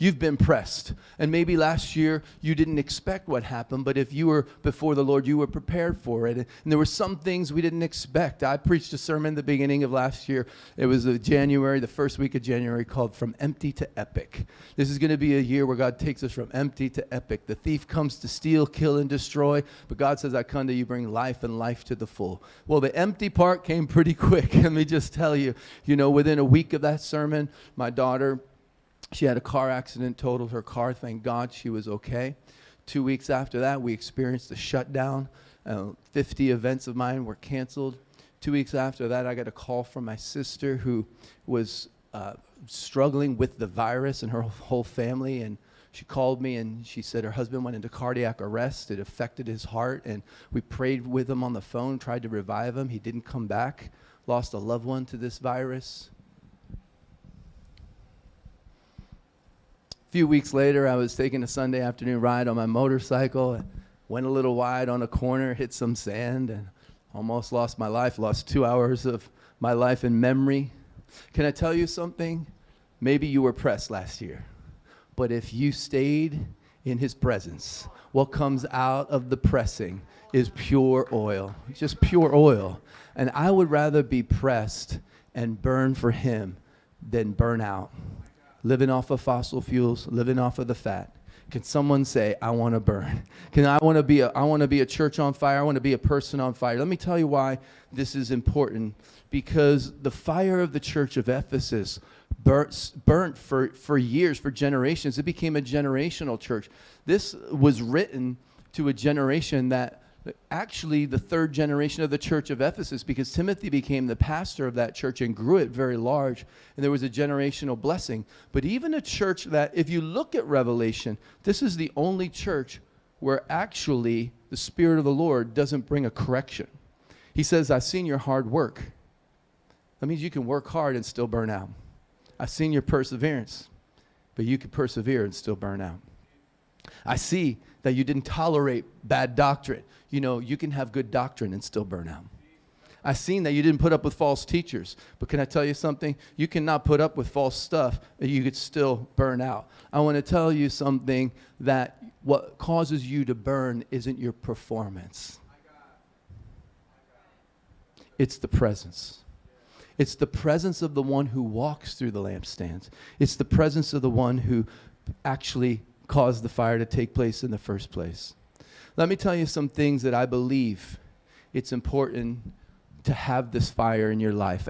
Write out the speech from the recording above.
You've been pressed. And maybe last year you didn't expect what happened, but if you were before the Lord, you were prepared for it. And there were some things we didn't expect. I preached a sermon at the beginning of last year. It was the first week of January, called From Empty to Epic. This is going to be a year where God takes us from empty to epic. The thief comes to steal, kill, and destroy, but God says, I come to you bring life and life to the full. Well, the empty part came pretty quick. Let me just tell you, within a week of that sermon, my daughter, she had a car accident, totaled her car. Thank God she was okay. 2 weeks after that, we experienced a shutdown. 50 events of mine were canceled. 2 weeks after that, I got a call from my sister who was struggling with the virus and her whole family. And she called me and she said her husband went into cardiac arrest. It affected his heart. And we prayed with him on the phone, tried to revive him. He didn't come back. Lost a loved one to this virus. A few weeks later, I was taking a Sunday afternoon ride on my motorcycle. Went a little wide on a corner, hit some sand, and almost lost my life. Lost 2 hours of my life in memory. Can I tell you something? Maybe you were pressed last year. But if you stayed in his presence, what comes out of the pressing is pure oil. Just pure oil. And I would rather be pressed and burn for him than burn out. Living off of fossil fuels, living off of the fat. Can someone say, I want to burn? I want to be a church on fire. I want to be a person on fire. Let me tell you why this is important. Because the fire of the church of Ephesus burnt for years, for generations. It became a generational church. This was written to a generation that actually the third generation of the church of Ephesus, because Timothy became the pastor of that church and grew it very large, and there was a generational blessing. But even a church that, if you look at Revelation, this is the only church where actually the Spirit of the Lord doesn't bring a correction. He says, I've seen your hard work. That means you can work hard and still burn out. I've seen your perseverance, but you can persevere and still burn out. I see that you didn't tolerate bad doctrine. You can have good doctrine and still burn out. I've seen that you didn't put up with false teachers. But can I tell you something? You cannot put up with false stuff, and you could still burn out. I want to tell you something, that what causes you to burn isn't your performance. It's the presence. It's the presence of the one who walks through the lampstands. It's the presence of the one who actually caused the fire to take place in the first place. Let me tell you some things that I believe it's important to have this fire in your life.